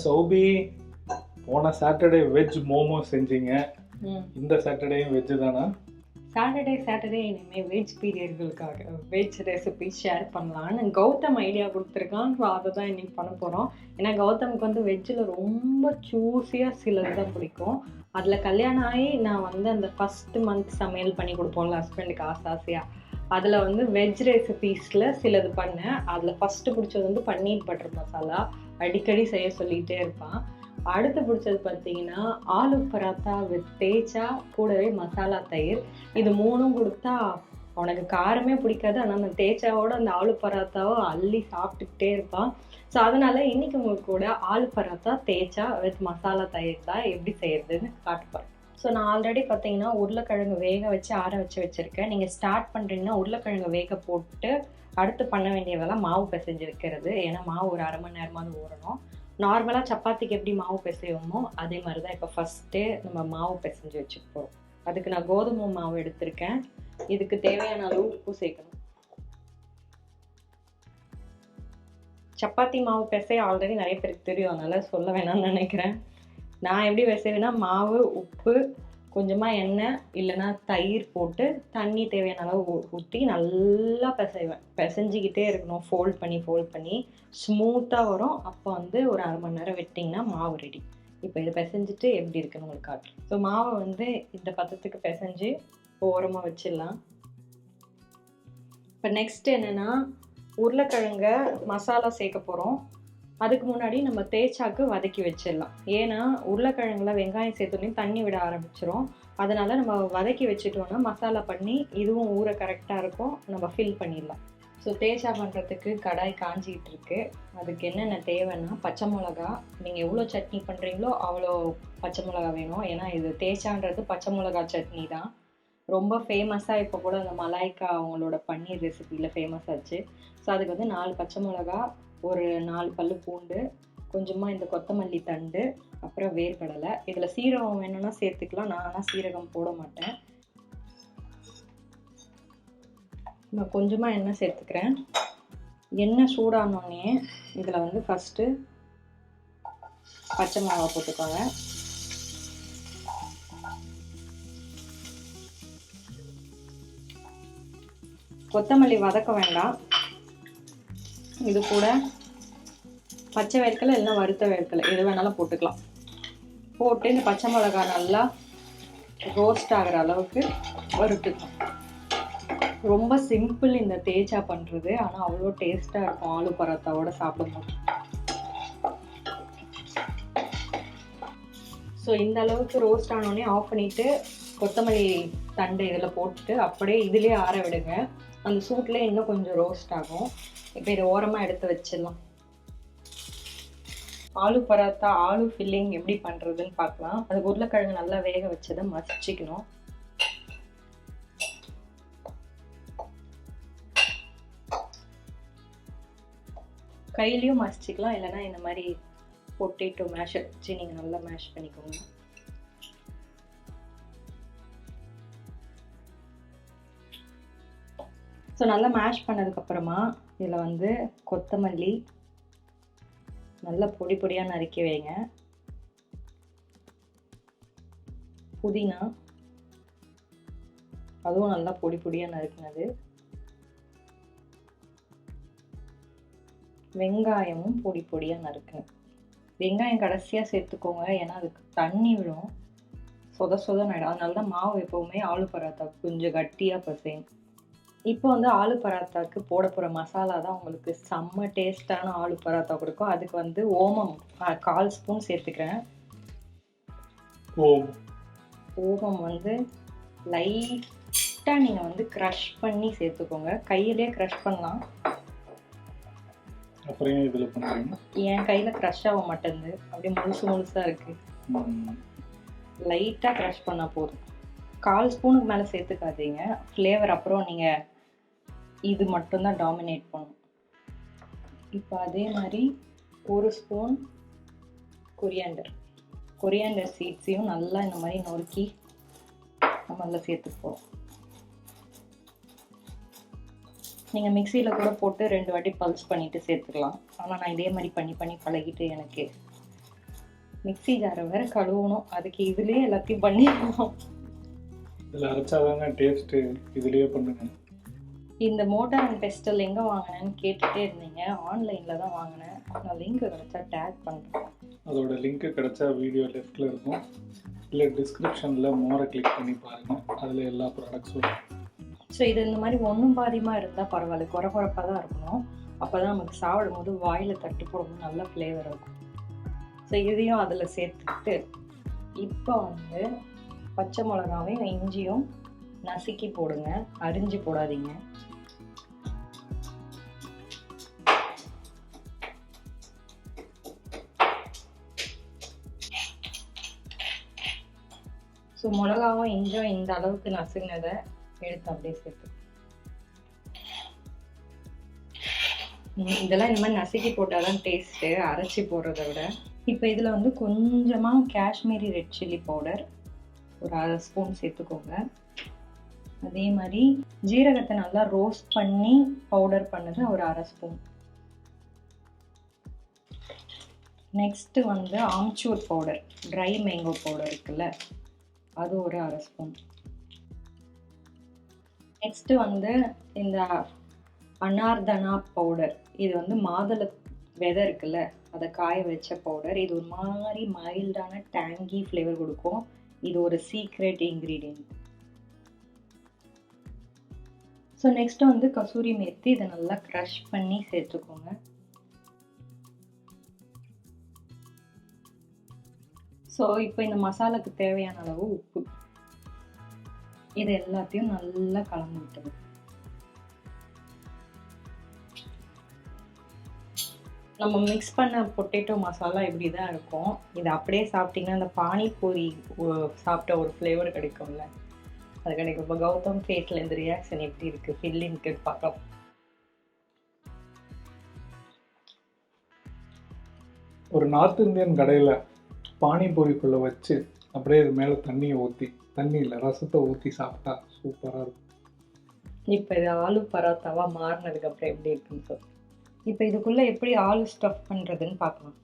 சௌபி போன Saturday veg momo செஞ்சீங்க. இந்த சாட்டர்டேயும் வெஜ் தானா? சாட்டர்டே இனிமேல் வெஜ் பீரியட்களுக்காக வெஜ் ரெசிபி ஷேர் பண்ணலான்னு கௌதம் ஐடியா கொடுத்துருக்கான். ஸோ அதை தான் இன்னைக்கு பண்ண போகிறோம். ஏன்னா கௌதமுக்கு வந்து வெஜ்ஜில் ரொம்ப சூஸியாக சிலது தான் பிடிக்கும். அதில் கல்யாணம் ஆகி நான் வந்து அந்த ஃபஸ்ட்டு மந்த் சமையல் பண்ணி கொடுப்போம்ல ஹஸ்பண்டுக்கு ஆசையாக, அதில் வந்து வெஜ் ரெசிபீஸில் சிலது பண்ணேன். அதில் ஃபஸ்ட்டு பிடிச்சது வந்து பன்னீர் பட்டர் மசாலா, அடிக்கடி செய்ய சொல்லிகிட்டே இருப்பான். அடுத்து பிடிச்சது பார்த்தீங்கன்னா ஆலு பராத்தா வித் தேச்சா, கூடவே மசாலா தயிர். இது மூணும் கொடுத்தா அவனுக்கு காரமே பிடிக்காது, ஆனால் அந்த தேச்சாவோட அந்த ஆலு பராத்தாவை அள்ளி சாப்பிட்டுக்கிட்டே இருப்பான். ஸோ அதனால் இன்றைக்கி உங்களுக்கு கூட ஆலு பராத்தா தேச்சா வித் மசாலா தயிர் தான் எப்படி செய்யறதுன்னு காட்டுப்பார். ஸோ நான் ஆல்ரெடி பார்த்தீங்கன்னா உருளைக்கிழங்கு வேக வச்சு ஆற வச்சுருக்கேன். நீங்கள் ஸ்டார்ட் பண்ணுறீங்கன்னா உருளைக்கிழங்கு வேக போட்டு அடுத்து பண்ண வேண்டிய வேலை மாவு பிசைஞ்சு வைக்கிறது. ஏன்னா மாவு ஒரு அரை மணி நேரமாவது ஊறணும். நார்மலாக சப்பாத்திக்கு எப்படி மாவு பிசைவோமோ அதே மாதிரி தான் இப்போ ஃபஸ்ட்டே நம்ம மாவு பிசைஞ்சு வச்சுப்போம். அதுக்கு நான் கோதுமை மாவு எடுத்திருக்கேன். இதுக்கு தேவையான அளவு உப்பு சேர்க்கணும். சப்பாத்தி மாவு பிசைய ஆல்ரெடி நிறைய பேருக்கு தெரியும், அதனால் சொல்ல வேணாம்னு நினைக்கிறேன். நான் எப்படி பிசைவேன்னா மாவு, உப்பு, கொஞ்சமாக எண்ணெய் இல்லைன்னா தயிர் போட்டு தண்ணி தேவையான அளவு ஊற்றி நல்லா பிசைஞ்சிக்கிட்டே இருக்கணும். ஃபோல்ட் பண்ணி ஸ்மூத்தாக வரும். அப்போ வந்து ஒரு அரை மணி நேரம் விட்டிங்கன்னா மாவு ரெடி. இப்போ இதை பிசைஞ்சிட்டு எப்படி இருக்குன்னு உங்களுக்கு காட்டுறேன். ஸோ மாவை வந்து இந்த பதத்துக்கு பிசைஞ்சு ஓரமாக வச்சிடலாம். இப்போ நெக்ஸ்ட் என்னென்னா உருளைக்கிழங்க மசாலா சேர்க்க போகிறோம். அதுக்கு முன்னாடி நம்ம தேச்சாக்கு வதக்கி வச்சிடலாம். ஏன்னா உருளைக்கிழங்குல வெங்காயம் சேர்த்தோன்னே தண்ணி விட ஆரம்பிச்சிரும். அதனால் நம்ம வதக்கி வச்சுட்டோன்னா மசாலா பண்ணி இதுவும் ஊற கரெக்டாக இருக்கும், நம்ம ஃபில் பண்ணிடலாம். ஸோ தேச்சா பண்ணுறதுக்கு கடாய் காஞ்சிக்கிட்டு இருக்கு. அதுக்கு என்னென்ன தேவைன்னா பச்சை மிளகா, நீங்கள் எவ்வளோ சட்னி பண்ணுறீங்களோ அவ்வளோ பச்சை மிளகா வேணும். ஏன்னா இது தேச்சான்றது பச்சை மிளகா சட்னி தான். ரொம்ப ஃபேமஸாக இப்போ கூட அந்த மலாய்க்கா அவங்களோட பன்னீர் ரெசிபியில் ஃபேமஸ் ஆச்சு. ஸோ அதுக்கு வந்து 4 பச்சை மிளகா, ஒரு 4 பல்லு பூண்டு, கொஞ்சமாக இந்த கொத்தமல்லி தண்டு, அப்புறம் வேர்க்கடலை. இதில் சீரகம் வேணும்னா சேர்த்துக்கலாம், நான் ஆனால் சீரகம் போட மாட்டேன். நான் கொஞ்சமாக எண்ணெய் சேர்த்துக்கிறேன். எண்ணெய் சூடானோடனே இதில் வந்து ஃபஸ்ட்டு பச்சை மிளகா போட்டுக்கோங்க. கொத்தமல்லி வதக்க வேண்டாம். இது கூட பச்சை வேர்க்கலை இல்லைன்னா வறுத்த வேர்க்கலை எது வேணாலும் போட்டுக்கலாம். போட்டு இந்த பச்சை மிளகா நல்லா ரோஸ்ட் ஆகிற அளவுக்கு வறுத்துக்கலாம். ரொம்ப சிம்பிள் இந்த தேச்சா பண்ணுறது, ஆனால் அவ்வளோ டேஸ்ட்டாக இருக்கும் ஆலு பராத்தாவோட சாப்பிடும்போது. ஸோ இந்த அளவுக்கு ரோஸ்ட் ஆனோடனே ஆஃப் பண்ணிவிட்டு கொத்தமல்லி தண்டு இதில் போட்டுட்டு அப்படியே இதிலே ஆற விடுங்க. அந்த சூட்லேயே இன்னும் கொஞ்சம் ரோஸ்ட் ஆகும். இப்போ இதை ஓரமாக எடுத்து வச்சிடலாம். ஆலு பராத்தா ஆலு ஃபில்லிங் எப்படி பண்ணுறதுன்னு பார்க்கலாம். அதுக்கு உருளைக்கிழங்கு நல்லா வேக வச்சதை மசிச்சிக்கணும். கையிலையும் மசிச்சிக்கலாம், இல்லைன்னா இந்த மாதிரி பொட்டேட்டோ மேஷர் வச்சு நீங்கள் நல்லா மேஷ் பண்ணிக்கோங்க. ஸோ நல்லா மேஷ் பண்ணதுக்கப்புறமா இதில் வந்து கொத்தமல்லி நல்லா பொடி பொடியாக நறுக்கி வைங்க. புதினா அதுவும் நல்லா பொடி பொடியாக நறுக்கினது. வெங்காயமும் பொடி பொடியாக நறுக்குங்க. வெங்காயம் கடைசியாக சேர்த்துக்கோங்க, ஏன்னா அதுக்கு தண்ணி விடும், சொத ஆகிடும். அதனால தான் மாவு எப்போவுமே ஆலு பராத்தா கொஞ்சம் கட்டியாக பசையும். இப்போ வந்து ஆலு பராத்தாக்கு போட போகிற மசாலா தான் உங்களுக்கு செம்ம டேஸ்டான ஆலு பராத்தா கொடுக்கும். அதுக்கு வந்து ஓமம் 1/4 ஸ்பூன் சேர்த்துக்கிறேன். ஓமம் வந்து லைட்டாக நீங்கள் வந்து க்ரஷ் பண்ணி சேர்த்துக்கோங்க. கையிலே க்ரஷ் பண்ணலாம். அப்புறம் இதில் பண்ணுறீங்க? என் கையில் க்ரஷ் ஆக மாட்டேங்குது, அப்படியே முழுசாக இருக்குது. லைட்டாக க்ரஷ் பண்ணால் போதும். 1/4 ஸ்பூனுக்கு மேலே சேர்த்துக்காதீங்க. ஃப்ளேவர் அப்புறம் நீங்கள் இது மட்டும்தான் டாமினேட் பண்ணும். இப்போ அதே மாதிரி 1 ஸ்பூன் கொரியாண்டர் சீட்ஸையும் நல்லா இந்த மாதிரி நொறுக்கி நம்ம அதில் சேர்த்துப்போம். நீங்கள் மிக்சியில் கூட போட்டு 2 வாட்டி பல்ஸ் பண்ணிவிட்டு சேர்த்துக்கலாம். ஆனால் நான் இதே மாதிரி பண்ணி பழகிட்டு எனக்கு மிக்ஸி ஜாரை வேற கழுவணும், அதுக்கு இதுலயே எல்லாத்தையும் பண்ணிடணும். இதில் அரைச்சாதாங்க டேஸ்ட்டு, இதுலேயே பண்ணுங்க. இந்த மோட்டார் அண்ட் பெஸ்டல் எங்கே வாங்கினேன்னு கேட்டுகிட்டே இருந்தீங்க. ஆன்லைனில் தான் வாங்கினேன். நான் லிங்க் கிடச்சா டேக் பண்ணுறேன். அதோட லிங்க்கு கிடச்சா வீடியோ லெஃப்டில் இருக்கும், இல்லை டிஸ்கிரிப்ஷனில் மோரை கிளிக் பண்ணி பாருங்கள், அதில் எல்லா ப்ராடக்ட்ஸும். ஸோ இது இந்த மாதிரி ஒன்றும் பாதியமாக இருந்தால் பரவாயில்ல, குறைப்பாக தான் இருக்கணும். அப்போ தான் நமக்கு சாப்பிடும் போது வாயில் தட்டு போடும்போது நல்ல ஃப்ளேவர் இருக்கும். ஸோ இதையும் அதில் சேர்த்துக்கிட்டு இப்போ வந்து பச்சை மிளகாவையும் இஞ்சியும் நசுக்கி போடுங்க, அரிஞ்சு போடாதீங்க. ஸோ மிளகாவும் இஞ்சும் இந்த அளவுக்கு நசுங்கினதை எடுத்து அப்படியே சேர்த்து இதெல்லாம் இந்த மாதிரி நசுக்கி போட்டால் தான் டேஸ்ட்டு, அரைச்சி போடுறத விட. இப்போ இதில் வந்து கொஞ்சமாக காஷ்மீரி ரெட் சில்லி பவுடர் ஒரு 1/2 ஸ்பூன் சேர்த்துக்கோங்க. அதே மாதிரி ஜீரகத்தை நல்லா ரோஸ்ட் பண்ணி பவுடர் பண்ணது ஒரு 1/2 ஸ்பூன். நெக்ஸ்ட்டு வந்து amchur powder, try mango powder இருக்குல்ல, அது ஒரு 1/2 ஸ்பூன். நெக்ஸ்ட்டு வந்து இந்த அனார்தனா பவுடர், இது வந்து மாதுளை விதை இருக்குல்ல, அதை காய வச்ச பவுடர். இது ஒரு மாதிரி மைல்டான டேங்கி ஃப்ளேவர் கொடுக்கும். இது ஒரு சீக்ரெட் இன்க்ரீடியன்ட். ஸோ நெக்ஸ்ட்டு வந்து கசூரி மேத்தி, இதை நல்லா க்ரஷ் பண்ணி சேர்த்துக்கோங்க. ஸோ இப்போ இந்த மசாலாவுக்கு தேவையான அளவு உப்பு, இது எல்லாத்தையும் நல்லா கலந்து விட்டுருங்க. நம்ம மிக்ஸ் பண்ண பொட்டேட்டோ மசாலா இப்படி தான் இருக்கும். இது அப்படியே சாப்பிட்டிங்கன்னா அந்த பானிபூரி சாப்பிட்ட ஒரு ஃப்ளேவர் கிடைக்கும்ல, அது கிடைக்கும். இப்போ கௌதம் ஃபேஸில் இந்த ரியாக்ஷன் எப்படி இருக்குது, ஃபில்லிங்க்கு பார்க்கலாம். ஒரு நார்த் இந்தியன் கடையில் பானிபூரிக்குள்ளே வச்சு அப்படியே இது மேலே தண்ணியை ஊற்றி, தண்ணி இல்லை ரசத்தை ஊற்றி சாப்பிட்டா சூப்பராக இருக்கும். இப்போ இது ஆலு பராத்தாவாக மாறினதுக்கப்புறம் எப்படி இருக்குன்னு சொல்லி இப்போ இதுக்குள்ளே எப்படி ஆலு ஸ்டஃப் பண்ணுறதுன்னு பார்க்கலாம்.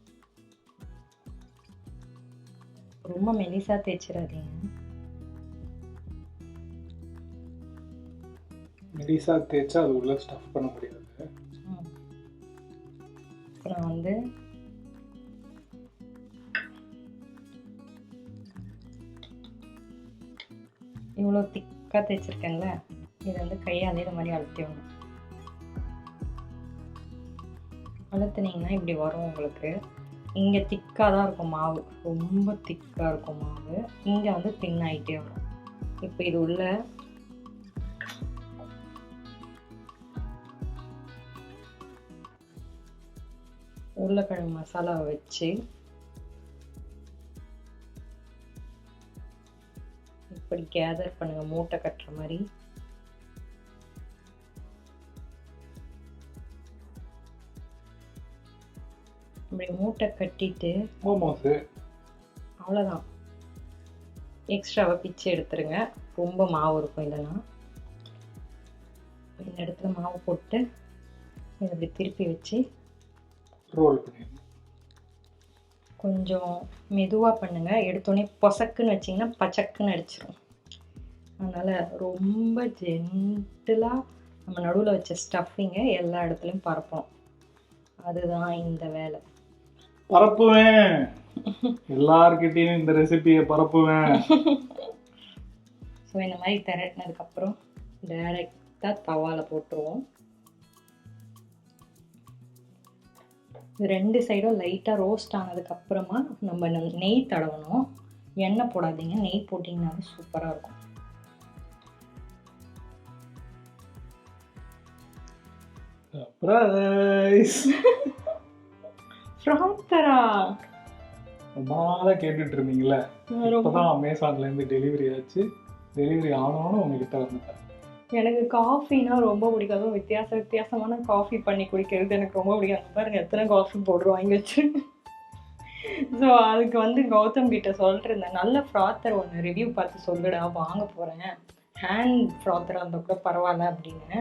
ரொம்ப மெலிசாக தேய்ச்சிடாதீங்க. மெலிசா தேய்ச்சா அது உள்ள ஸ்டஃப் பண்ண முடியாது. அப்புறம் வந்து இவ்வளோ திக்காக தேய்ச்சிருக்கேன்ல, இதை வந்து கையாலே இந்த மாதிரி அழுத்திடணும். அழுத்துனீங்கன்னா இப்படி வரும் உங்களுக்கு. இங்கே திக்காக தான் இருக்கும் மாவு, ரொம்ப திக்காக இருக்கும் மாவு. இங்கே வந்து தின் ஆகிட்டே வரும். இப்போ இது உள்ள உருளைக்கிழங்கு மசாலாவை வச்சு இப்படி கேதர் பண்ணுங்க, மூட்டை கட்டுற மாதிரி. இப்படி மூட்டை கட்டிட்டு மோமோஸ் அவ்வளோதான், எக்ஸ்ட்ராவை பிச்சு எடுத்துருங்க. ரொம்ப மாவு இருக்கும் இல்லைன்னா. இந்த இடத்துல மாவு போட்டு இதை இப்படி திருப்பி வச்சு ரோல் பண்ணிடணும். கொஞ்சம் மெதுவாக பண்ணுங்கள். எடுத்தோடனே பொசக்குன்னு வச்சிங்கன்னா பச்சக்குன்னு அடிச்சிடும். அதனால் ரொம்ப ஜென்டிலாக நம்ம நடுவில் வச்ச ஸ்டஃபிங்கை எல்லா இடத்துலையும் பரப்பணும். அதுதான் இந்த வேலை. பரப்புவேன், எல்லார்கிட்டையும் இந்த ரெசிபியை பரப்புவேன். ஸோ இந்த மாதிரி திரட்டினதுக்கப்புறம் டைரெக்டாக தவாவில் போட்டுருவோம். ரெண்டு சைடும் லைட்டாக ரோஸ்ட் ஆனதுக்கப்புறமா நம்ம நெய் தடவணும். எண்ணெய் போடாதீங்க, நெய் போட்டிங்கனாலும் சூப்பராக இருக்கும். சர்ப்ரைஸ்! ஃப்ராத்தரா ரொம்ப நாளாக கேட்டுட்டு இருந்தீங்களே, இப்போதான் அமேசான்லேருந்து டெலிவரி ஆச்சு. டெலிவரி ஆனோன்னு உங்ககிட்ட வந்துட்டேன். எனக்கு காஃபினா ரொம்ப பிடிக்காது. வித்தியாசமான காஃபி பண்ணி குடிக்கிறது எனக்கு ரொம்ப பிடிக்காது. பாருங்க எத்தனை காஃபி போடுறோம் வாங்கி வச்சு. ஸோ அதுக்கு வந்து கௌதம் கிட்ட சொல்லிட்டு இருந்தேன், நல்ல ஃப்ராத்தர் ஒன்று ரிவ்யூ பார்த்து சொல்லுடா, வாங்க போகிறேன், ஹேண்ட் ஃப்ராத்தராக இருந்தால் கூட பரவாயில்ல அப்படின்னு.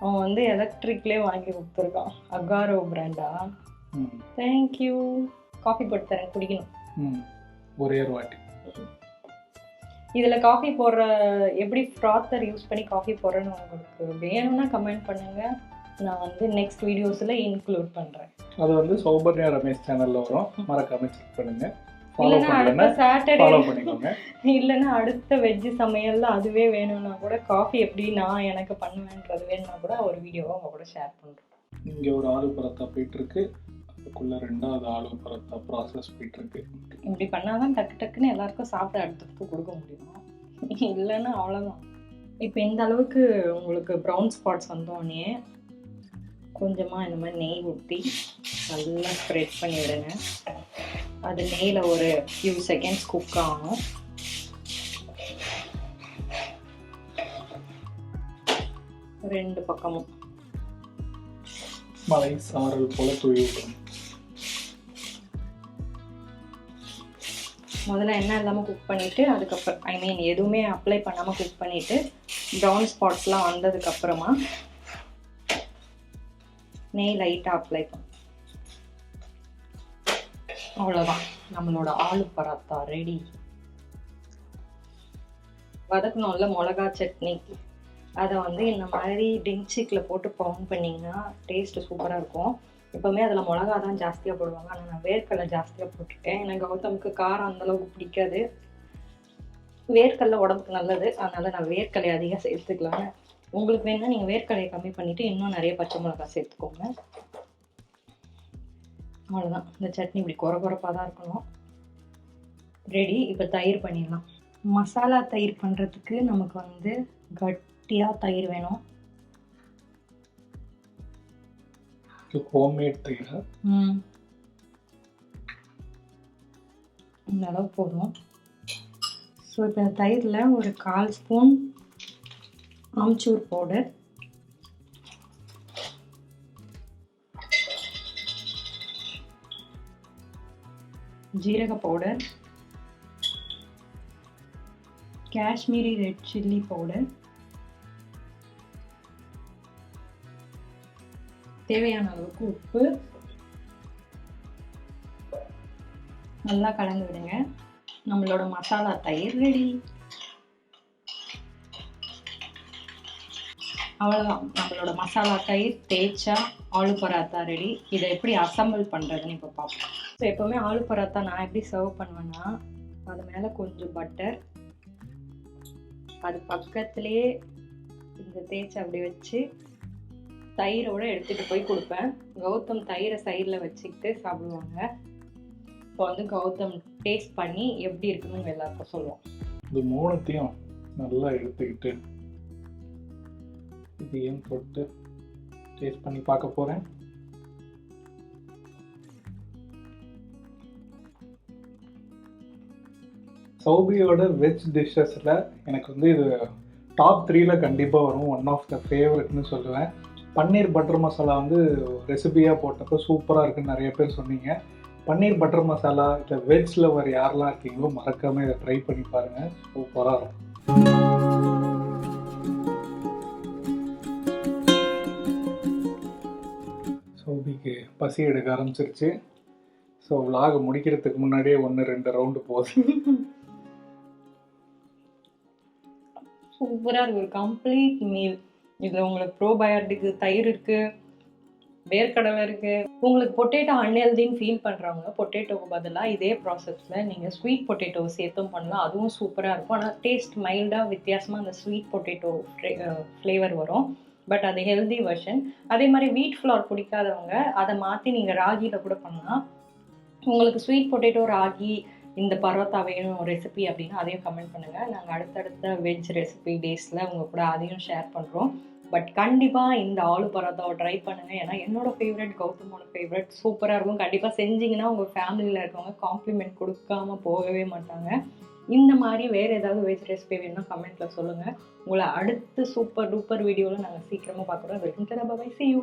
அவன் வந்து எலக்ட்ரிக்லேயே வாங்கி கொடுத்துருக்கான், அகாரோ பிராண்டா. தேங்க்யூ. காஃபி போட்டு தரேன், குடிக்கணும். ஒரே ஒரு வாட்டி. இதில் காஃபி போடுற எப்படி ஃப்ராத்தர் யூஸ் பண்ணி காஃபி போடுறேன்னு உங்களுக்கு வேணும்னா கமெண்ட் பண்ணுங்கள். நான் வந்து நெக்ஸ்ட் வீடியோஸில் இன்க்ளூட் பண்ணுறேன். அது வந்து சௌபர்யா ரமேஷ் சேனலில் வரும், மறக்காம செக் பண்ணுங்கள். இல்லைன்னா அடுத்த சாட்டர்டே ஃபாலோ பண்ணிக்கோங்க. இல்லைன்னா அடுத்த வெஜ்ஜு சமையலில் அதுவே வேணும்னா கூட காஃபி எப்படி நான் எனக்கு பண்ணுவேன்றது வேணும்னா கூட ஒரு வீடியோவை அவங்க கூட ஷேர் பண்ணுறோம். இங்கே ஒரு ஆலு பரோட்டா போயிட்டுருக்கு, அதுக்குள்ளே 2வது ஆலு பரோட்டா ப்ராசஸ் போயிட்டுருக்கு. இப்படி பண்ணால் தான் டக்கு டக்குன்னு எல்லாருக்கும் சாப்பிட அடுத்தடுத்து கொடுக்க முடியும், இல்லைன்னா அவ்வளோதான். இப்போ இந்த அளவுக்கு உங்களுக்கு ப்ரௌன் ஸ்பாட்ஸ் வந்தோடனே கொஞ்சமாக இந்த மாதிரி நெய் ஊற்றி நல்லா ஸ்ப்ரெட் பண்ணி விடுங்க. அது நெய்யில் ஒரு ஃபியூ செகண்ட்ஸ் குக் ஆகணும். ரெண்டு பக்கமும் மலை சாரல் போல தூவி விடணும். முதல்ல எண்ணெய் இல்லாமல் குக் பண்ணிவிட்டு அதுக்கப்புறம் எதுவுமே அப்ளை பண்ணாமல் குக் பண்ணிவிட்டு ப்ரௌன் ஸ்பாட்ஸ்லாம் வந்ததுக்கப்புறமா நெய் லைட்டாக அப்ளை பண்ணும். அவ்வளோதான், நம்மளோட ஆலு பராத்தா ரெடி. வதக்கணும்ல மிளகா சட்னி, அதை வந்து இந்த மாதிரி டிங்சிக்கில் போட்டு பவுன் பண்ணிங்கன்னா டேஸ்ட்டு சூப்பராக இருக்கும். எப்போவுமே அதில் மிளகா தான் ஜாஸ்தியாக போடுவாங்க, ஆனால் நான் வேர்க்கடலை ஜாஸ்தியாக போட்டுட்டேன். எனக்கு கௌதமுக்கு காரம் அந்தளவுக்கு பிடிக்காது. வேர்க்கடலை உடம்புக்கு நல்லது, அதனால் நான் வேர்க்கடலை அதிகம் சேர்த்துக்கலான்னு. உங்களுக்கு வேணுன்னா நீங்கள் வேர்க்கடலையை கம்மி பண்ணிவிட்டு இன்னும் நிறைய பச்சை மிளகா சேர்த்துக்கோங்க. அவ்வளோதான், இந்த சட்னி இப்படி குறப்பாக தான் இருக்கணும். ரெடி. இப்போ தயிர் பண்ணிடலாம். மசாலா தயிர் பண்ணுறதுக்கு நமக்கு வந்து கட்டியாக தயிர் வேணும். ஹோம்மேட் தயிரா? இந்த அளவு போதும். ஸோ இப்போ தயிரில் ஒரு 1/4 ஸ்பூன் ஆம்ச்சூர் பவுடர், ஜீரக powder, Kashmiri red chilli powder, தேவையான அளவுக்கு உப்பு, நல்லா கலந்து விடுங்க. நம்மளோட மசாலா தயிர் ரெடி. அவ்வளோதான், நம்மளோட மசாலா தயிர் தேய்ச்சா ஆலு பராத்தா ரெடி. இதை எப்படி அசம்பிள் பண்ணுறதுன்னு இப்போ பார்ப்போம். ஸோ எப்போவுமே ஆலு பராத்தா நான் எப்படி சர்வ் பண்ணுவேன்னா, அது மேலே கொஞ்சம் பட்டர், அது பக்கத்துலேயே இந்த தேய்ச்சி அப்படி வச்சு தயிரோடு எடுத்துகிட்டு போய் கொடுப்பேன். கௌதம் தயிரை சைடில் வச்சுக்கிட்டு சாப்பிடுவாங்க. இப்போ வந்து கௌதம் டேஸ்ட் பண்ணி எப்படி இருக்குன்னு எல்லாருக்கும் சொல்லுவோம். இது 3த்தையும் நல்லா எடுத்துக்கிட்டு இதையும் போட்டு டேஸ்ட் பண்ணி பார்க்க போகிறேன். சௌபியோட வெஜ் டிஷ்ஷஸில் எனக்கு வந்து இது டாப் 3ல் கண்டிப்பாக வரும். ஒன் ஆஃப் த ஃபேவரட்னு சொல்லுவேன். பன்னீர் பட்டர் மசாலா வந்து ரெசிபியாக போட்டப்போ சூப்பராக இருக்குன்னு நிறைய பேர் சொன்னீங்க. பன்னீர் பட்டர் மசாலா இல்லை வெஜ்ஜில் வர யாரெல்லாம் இருக்கீங்களோ மறக்காமல் இதை ட்ரை பண்ணி பாருங்கள், சூப்பராக இருக்கும். சௌபிக்கு பசி எடுக்க ஆரம்பிச்சிருச்சு. ஸோ விலாக் முடிக்கிறதுக்கு முன்னாடியே 1-2 ரவுண்டு போகுது. சூப்பராக இருக்குது, ஒரு கம்ப்ளீட் மீல். இதில் உங்களுக்கு ப்ரோபயோட்டிக்கு தயிர் இருக்குது, வேர்க்கடலை இருக்குது. உங்களுக்கு பொட்டேட்டோ அன்ஹெல்தின்னு ஃபீல் பண்ணுறவங்க பொட்டேட்டோவுக்கு பதிலாக இதே ப்ராசஸில் நீங்கள் ஸ்வீட் பொட்டேட்டோ சேர்த்தும் பண்ணலாம், அதுவும் சூப்பராக இருக்கும். ஆனால் டேஸ்ட் மைல்டாக வித்தியாசமாக அந்த ஸ்வீட் பொட்டேட்டோ ஃப்ளேவர் வரும். பட் அது ஹெல்தி வெர்ஷன். அதே மாதிரி வீட் ஃப்ளவர் பிடிக்காதவங்க அதை மாற்றி நீங்கள் ராகியில் கூட பண்ணலாம். உங்களுக்கு ஸ்வீட் பொட்டேட்டோ ராகி இந்த பரோட்டா வேணும் ரெசிபி அப்படின்னா அதையும் கமெண்ட் பண்ணுங்கள். நாங்கள் அடுத்தடுத்த வெஜ் ரெசிபி டேஸில் உங்கள் கூட அதையும் ஷேர் பண்ணுறோம். பட் கண்டிப்பாக இந்த ஆலு பரோட்டாவை ட்ரை பண்ணுங்கள். ஏன்னா என்னோட ஃபேவரட், கௌதமோட ஃபேவரட், சூப்பராக இருக்கும். கண்டிப்பாக செஞ்சிங்கன்னா உங்கள் ஃபேமிலியில் இருக்கவங்க காம்ப்ளிமெண்ட் கொடுக்காம போகவே மாட்டாங்க. இந்த மாதிரி வேறு ஏதாவது வெஜ் ரெசிபி வேணும்னா கமெண்ட்டில் சொல்லுங்கள். உங்களை அடுத்த சூப்பர் டூப்பர் வீடியோவில் நாங்கள் சீக்கிரமாக பார்க்குறோம். Welcome to bye, see you.